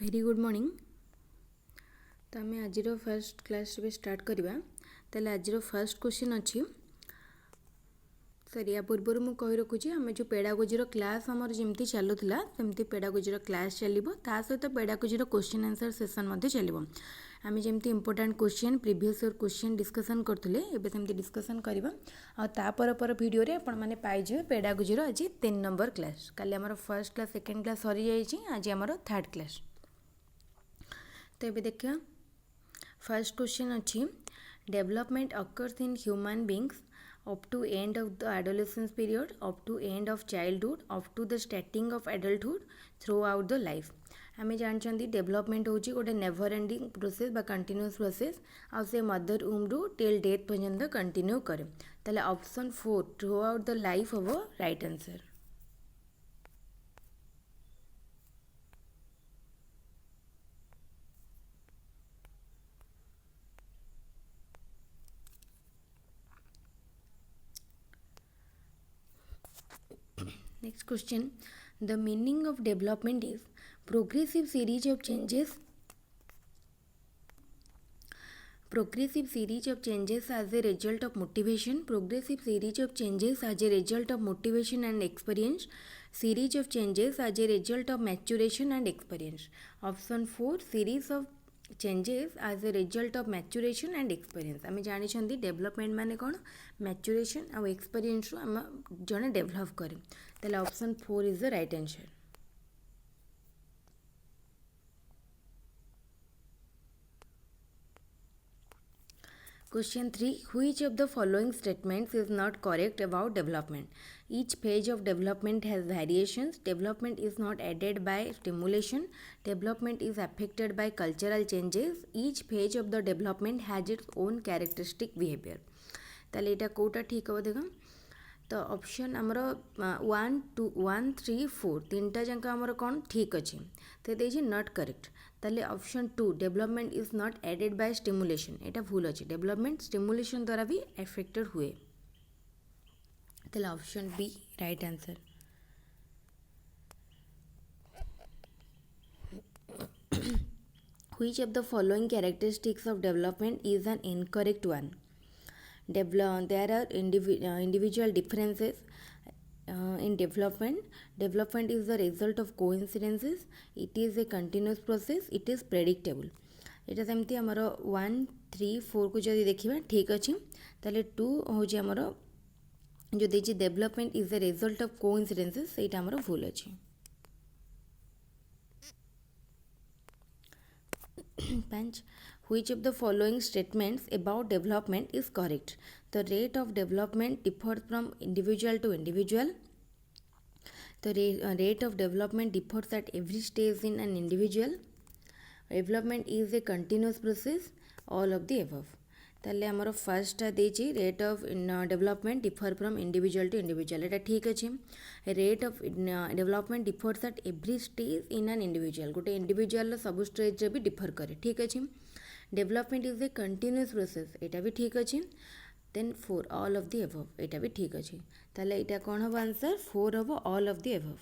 Very good morning. तो आम आज फर्स्ट क्लास स्टार्ट करवा। तेल आज फर्स्ट क्वेश्चन अच्छी सर या पूर्व मुझे कही रखुच्छी आम जो पेडागोजी क्लास आमर जमी चलूला सेमती पेडागोजी क्लास चलो सहित पेडागोजी क्वेश्चन आंसर सेसन चलो। आम जमी important question previous year question discussion करते सेमती डिस्कसन करवा पर वीडियो आपण मैंने पाइबे पेडागोजी आज 3 नंबर क्लास। काली आमर फर्स्ट क्लास सेकेंड क्लास सरी जाइए, आज आमर थर्ड क्लास। तो ये देखिए फर्स्ट क्वेश्चन अच्छी development occurs in human beings up to end of the adolescence period up to end of childhood up to the starting of adulthood throughout the life. आम जानते development हूँ गोटे never ending process बा continuous process आ से mother वूम रु till death पर्यंत continue करे। ताले option 4 throughout the life हम right answer. Next question, the meaning of development is progressive series of changes as a result of motivation, progressive series of changes as a result of motivation and experience, series of changes as a result of maturation and experience. Option 4 series of changes as a result of maturation and experience। आम जानी development माने कौन maturation और experience आम जड़े develop करे। ताले option 4 is the right answer. Question 3, which of the following statements is not correct about development? Each phase of development has variations. Development is not aided by stimulation. Development is affected by cultural changes. Each phase of the development has its own characteristic behavior। ताले एटा कोटा ठीक हो देखो। तो option आमर 1 2 1 3 4 तीनटा जाक आमर कौन ठीक अच्छे तो ये नॉट करेक्ट। ताले option 2 development is not aided by stimulation एटा भूल अच्छे। डेवलपमेंट स्टिमुलेशन द्वारा भी एफेक्टेड हुए। ताले option B right answer. Which of the following characteristics of development is an incorrect one? There are individual differences in development. Development is the result of coincidences. It is a continuous process. It is predictable। एटा सेमती आमर 1 3 4 को जब देखा ठीक अच्छे ताले 2 हूँ आमर जो देखिए development is the result of coincidences सेटा आमर भूल अच्छे। 5 which of the following statements about development is correct? The rate of development differs from individual to individual. The rate of development differs at every stage in an individual. Development is a continuous process. All of the above। ताले आमर first देची rate of development differ from individual to individual एटा ठीक अच्छे। Rate of development differs at every stage in an individual गोटे individual सब stage भी differ करे ठीक अच्छे। Development is a continuous process एटा भी ठीक अच्छे। Then 4 all of the above एटा भी ठीक अच्छे। ताले एटा कौन हम आंसर 4 हम all of the above.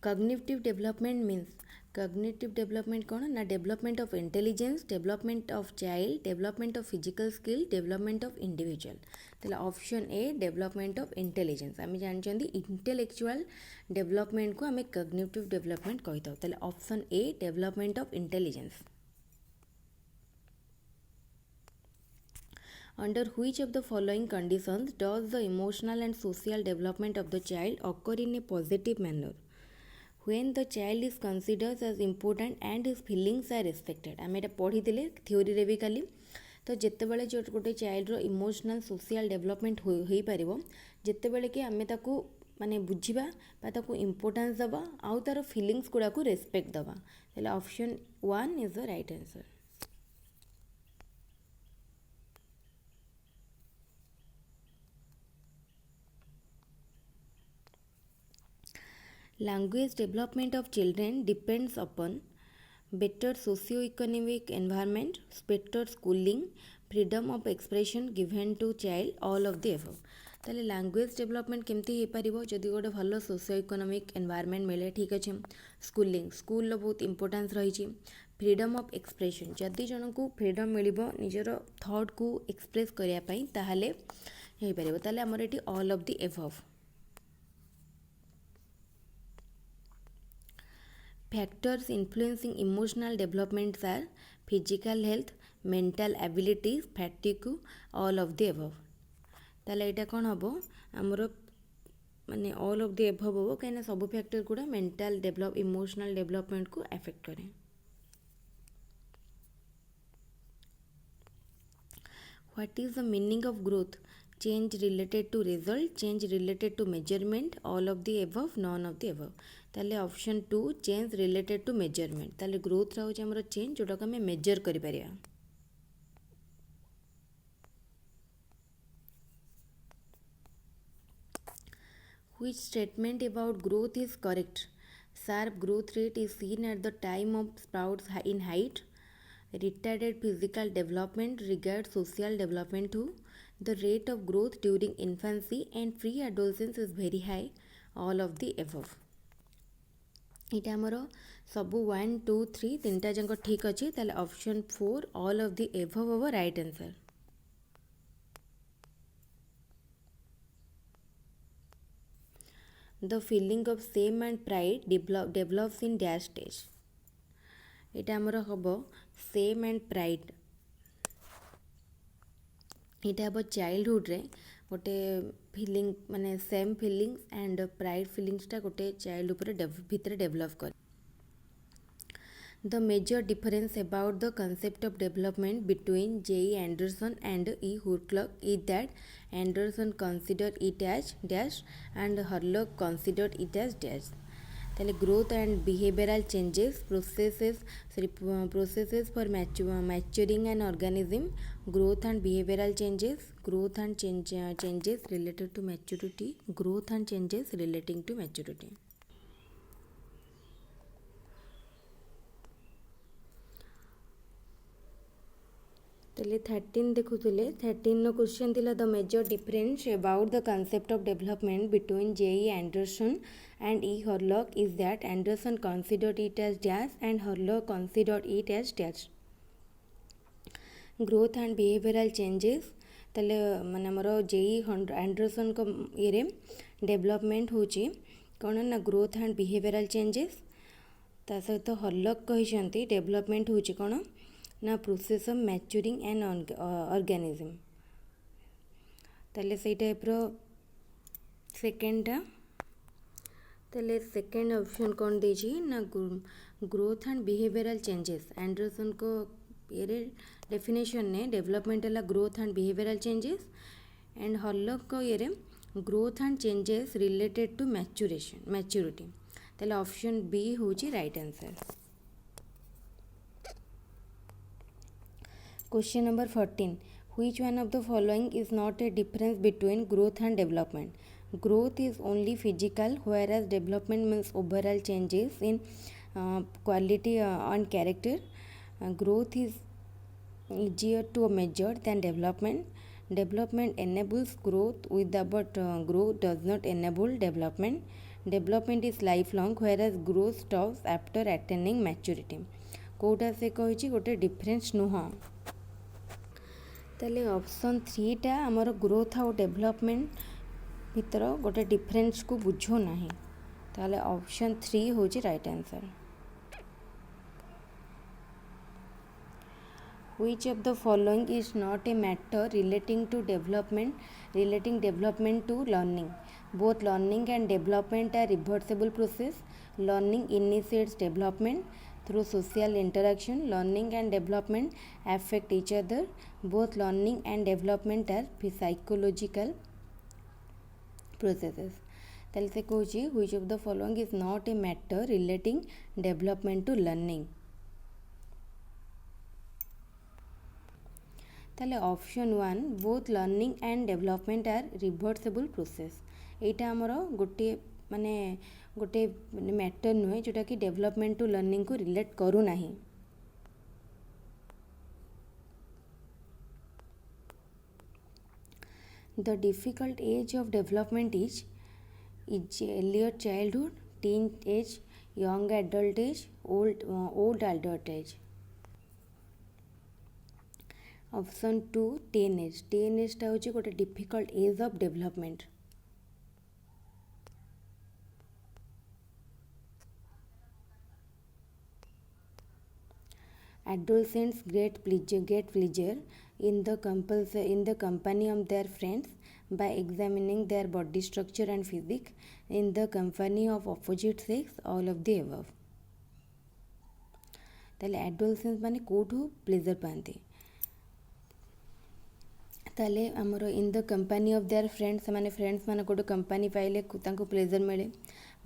Cognitive development means cognitive development कौन ना development of intelligence, development of child, development of physical skill, development of individual. ताले option A development of intelligence. आम जानते इंटेलेक्चुअल डेवलपमेंट को आम कॉग्निटिव डेवलपमेंट कही था। ताले option A development of intelligence. Under which of the following conditions does the emotional and social development of the child occur in a positive manner? When the child is considered as important and his feelings are respected। आम एटा पढ़ी theory रे भी काली। तो जितेबाला जो गोटे चाइल्डर emotional social development हो पार जितेबाला कि आम ताकू माने बुझा ताकू इम्पोर्टान्स दबा आउ तार फिलिंग्स गुड़ा को रेस्पेक्ट दबा। ताले option 1 is the right answer. Language development of children depends upon better socio-economic environment, better schooling, freedom of expression given to child, all of the above। ताले लैंग्वेज डेवलपमेंट केमती हो पार जदि गोटे भल सोशियो इकोनॉमिक एनवायरनमेंट मिले ठीक अच्छे schooling school बहुत इंपोर्टेंस रही फ्रीडम ऑफ एक्सप्रेशन जदि जन को फ्रीडम मिल निजर थॉट को एक्सप्रेस करने ताहले हो पार ताले आमर ये all of the above factors influencing emotional developments are physical health mental abilities fatigue all of the above ताले यहाँ कौन हम आमर माने ऑल ऑफ द एबव हम कहीं सब फैक्टर गुड़ा मेंटल डेवलप इमोशनल डेवलपमेंट को अफेक्ट करें what is the meaning of growth change related to result change related to measurement all of the above none of the above ताले option 2 change related to measurement ताले growth रहउछ हमर change जोटा हमें major करि परिया Which statement about growth is correct? Sharp growth rate is seen at the time of sprouts in height. Retarded physical development regards social development too. The rate of growth during infancy and pre-adolescence is very high. All of the above. इटा आमर सबू 1 2 3 तीनटा जाक ठीक अच्छे ताले option 4 all of the above हम right answer The feeling of shame and pride develops in dash stage. इटा आमर हम shame and pride इटा हम चाइल्डहुड रे गोटे फीलिंग माने सेम फीलिंग्स एंड प्राइड फीलिंग्सटा गोटे चाइल्ड ऊपर भितर डेवलप कर The major difference about the concept of development between J.E. Anderson and E. Hurlock is that Anderson considered it as dash and Hurlock considered it as dash. ताले growth and behavioral changes processes for maturing an organism growth and behavioral changes growth and changes related to maturity growth and changes relating to maturity ताले 13 देखुले 13 no question थिला the major difference about the concept of development between J.E. Anderson and E. Hurlock is that Anderson considered it as dash and Hurlock considered it as dash. Growth and behavioral changes ताले माने हमर J.E. Anderson को ये development होची कौन ना growth and behavioural changes ता सहित हर्लक कहिसंती डेवलपमेंट होची कौन ना process of maturing an organism ताले से टाइप्र सेकेंडटा ताले सेकेंड ऑप्शन कौन देजी ना growth and behavioural changes Anderson को ये डेफिनेशन ने डेवलपमेंट है growth and behavioural changes and Hurlock को ये growth and changes related to maturity ताले ऑप्शन बी होची right answer Question number 14. Which one of the following is not a difference between growth and development? Growth is only physical, whereas development means overall changes in quality and character. Growth is easier to measure than development. Development enables growth, but growth does not enable development. Development is lifelong, whereas growth stops after attaining maturity. कोटा से कही गोटे difference नुह ताले option 3टा आमर growth आउ development भितर गोटे डिफरेन्स को बुझो नाही ताले ऑप्शन 3 होची right answer Which of the following is not a matter relating development to learning? Both learning and development are reversible process. Learning initiates development through social interaction. Learning and development affect each other. Both learning and development are psychological processes. ताले से कहूँ which of the following is not a matter relating development to learning? ताले option 1 both learning and development are reversible process एटा आमर गोटे माने गोटे matter नुहे जोटा कि डेवलपमेंट टू लर्निंग को रिलेट करू नाही The difficult age of development is earlier childhood, teen age, young adult age, old adult age. Option 2 teen age. Teen age टा होची गोटे difficult age of development. Adolescents get pleasure in the company of their friends by examining their body structure and physique in the company of opposite sex, all of the above. ताले adolescents माने कोठू pleasure पाते ताले आमर in the company of their friends माने friends मान गोटे company पाइले तांको प्लेजर मिले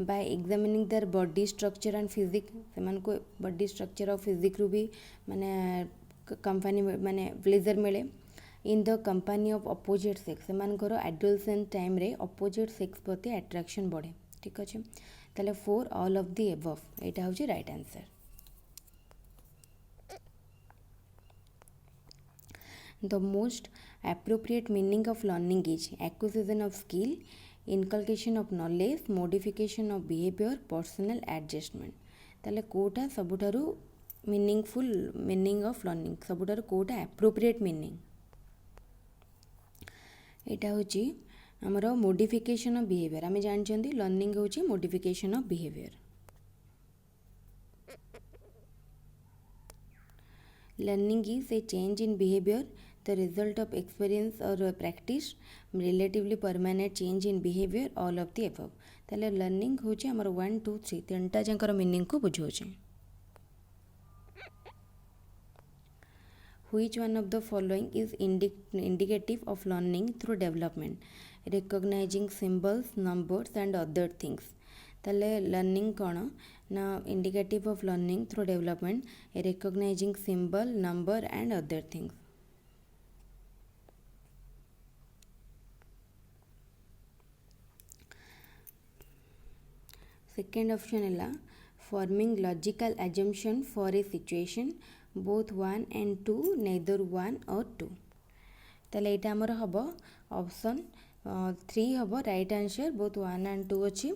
by examining their body structure and physique से को बॉडी स्ट्रक्चर और फिजिक रू भी माने कंपनी माने प्लेजर मिले इन the company of opposite sex से एडोलसेंट टाइम रे अपोजिट सेक्स प्रति अट्रैक्शन बढ़े ठीक अच्छे ताले 4 ऑल ऑफ द एबव एटा होची right answer. The most appropriate meaning of learning is acquisition of skill, inculcation of knowledge, modification of behavior, personal adjustment. ताले कोटा सबुठारु मीनिंगफुल मीनिंग ऑफ लर्निंग सबुठारु कोटा एप्रोप्रिएट मीनिंग एटा होची हमरो मॉडिफिकेशन ऑफ बिहेवियर. आमे जानछंती लर्निंग होची modification of behaviour. Learning is a change in behavior, the result of experience or practice, relatively permanent change in behavior, all of the above. ताले learning होची हमर 1 2 3 तीनटा जंकर मीनिंग को बुझोचे. Which one of the following is indicative of learning through development? Recognizing symbols, numbers and other things. ताले learning कौन ना indicative of learning through development recognising symbol number and other things. Second option है forming logical assumption for a situation both 1 and 2 neither 1 or 2. ताले एटा हमर हबो option 3 हबो right answer both 1 and 2 अछि.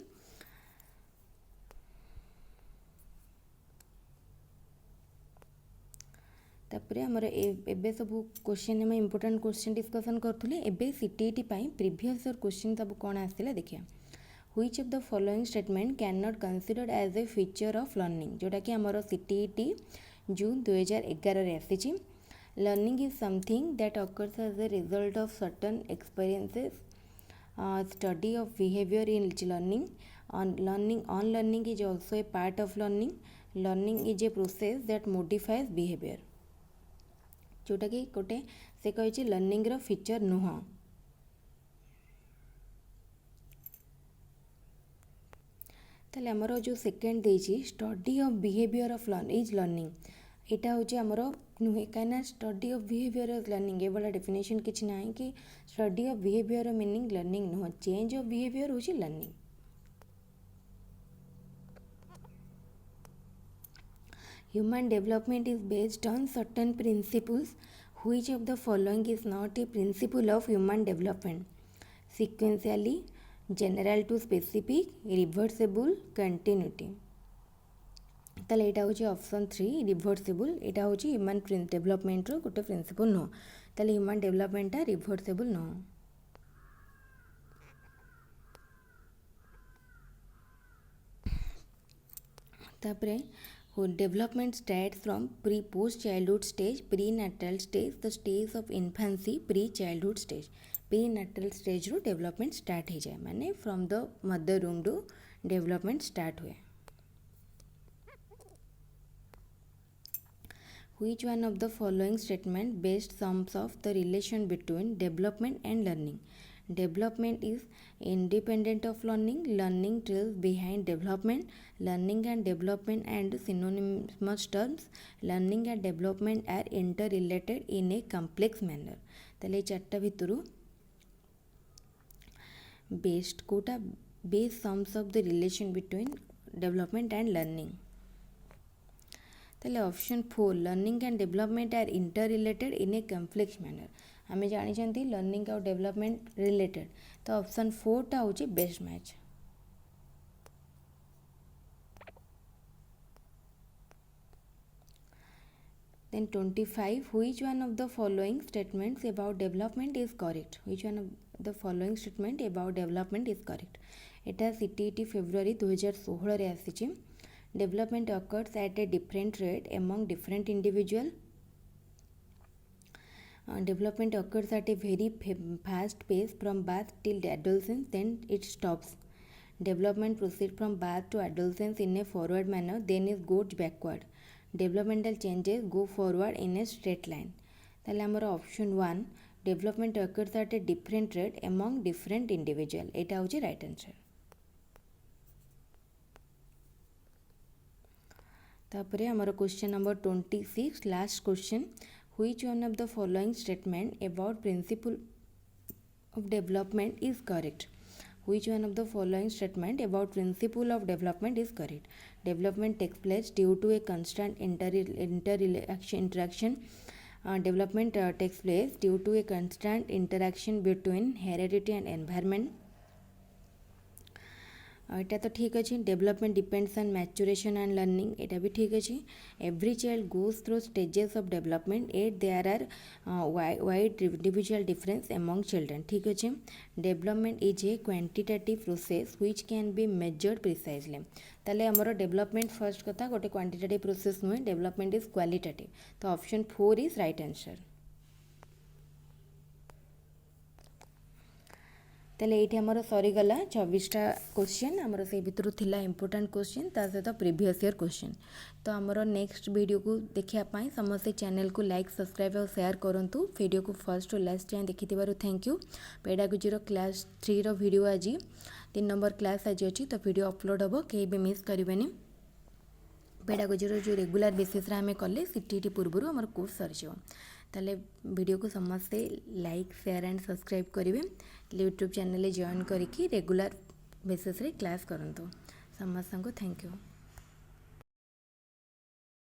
तापर आमर एबे सब क्वेश्चन में इंपोर्टेंट क्वेश्चन डिस्कसन करूँ एबे सीटीईटी प्रीवियस ईयर क्वेश्चन सब कौन आसला देखिए. Which of the following statement can not considered as a feature of learning जोटा कि आमर सीटीईटी जून 2011 रे आसी. Learning is something that occurs as a result of certain experiences study of behaviour in learning on learning is also a part of learning is a process that modifies behavior जोटा कि गोटे से कही learning रो feature नुह. ताले हमरो जो second देछि study of behaviour of learning एटा होछि हमरो नुहे काना study of behaviour of learning ए वाला डेफिनेशन किछ नाही कि study of behaviour meaning learning नुह चेंज ऑफ बिहेवियर होछि learning. Human development is based on certain principles. Which of the following is not a principle of human development? Sequentially, general to specific, reversible, continuity. ताले एटा होची option 3 reversible एटा होची human development रो गोटे principal no ताले human development टा reversible no. तापरे development starts from post childhood stage, prenatal stage, the stage of infancy, pre childhood stage. Prenatal stage row development start हो जाए माने from the mother womb row development start हुए. Which one of the following statement best sums of the relation between development and learning? Development is independent of learning. Learning trails behind development. Learning and development and synonymous terms. Learning and development are interrelated in a complex manner. ताले चारटा भितरु best कोटा best sums of the relation between development and learning. ताले option 4 learning and development are interrelated in a complex manner. आम जानी learning और development related तो option 4 टा हूँ best match. Then 25, which one of the following statements about development is correct? Which one of the following statement about development is correct? Etah CTET February 2016 रे आसीची। Development occurs at a different rate among different individual. Development occurs at a very fast pace from birth till adolescence, then it stops. Development proceeds from birth to adolescence in a forward manner, then it goes backward. Developmental changes go forward in a straight line. ताले हमारा option 1 development occurs at a different rate among different individual एटा होची right answer. तापरे हमारा question number 26 last question, which one of the following statement about principle of development is correct? Which one of the following statement about principle of development is correct? Development takes place due to a constant interaction. Development takes place due to a constant interaction between heredity and environment. एटा तो ठीक अच्छे। Development depends on maturation and learning एटा भी ठीक अच्छे। Every child goes through stages of development at there are wide individual difference among children ठीक अच्छे। Development is a quantitative process which can be measured precisely. ताले हमरो development first कथा गोटे क्वांटिटेटिव प्रोसेस नुहे, डेवलपमेंट इज क्वालिटेटिव तो option 4 is right answer. ताले ये आमर सरीगला 24टा क्वेश्चन आमर से भितर थिला इंपोर्टेंट क्वेश्चन ता सहित प्रीवियस ईयर क्वेश्चन। तो आमर नेक्स्ट वीडियो को देखापी समस्ते चैनल को लाइक सब्सक्राइब और शेयर करूँ। वीडियो को फर्स्ट टू लास्ट जाए देखि थैंक यू। पेडागोजी क्लास 3 रो वीडियो आज 3 नंबर क्लास आज अच्छी तो वीडियो अपलोड हम कहीं भी मिस करेंगे। पेडागोजी जो रेगुलर बेसिस आम कले सीटीटी पूर्व आम कोर्स सरी ताले वीडियो को समस्ते लाइक शेयर एंड सब्सक्राइब करेंगे। यूट्यूब चैनल जॉइन करके रेगुलर बेसिस रे क्लास करंतु। समस्त को थैंक यू।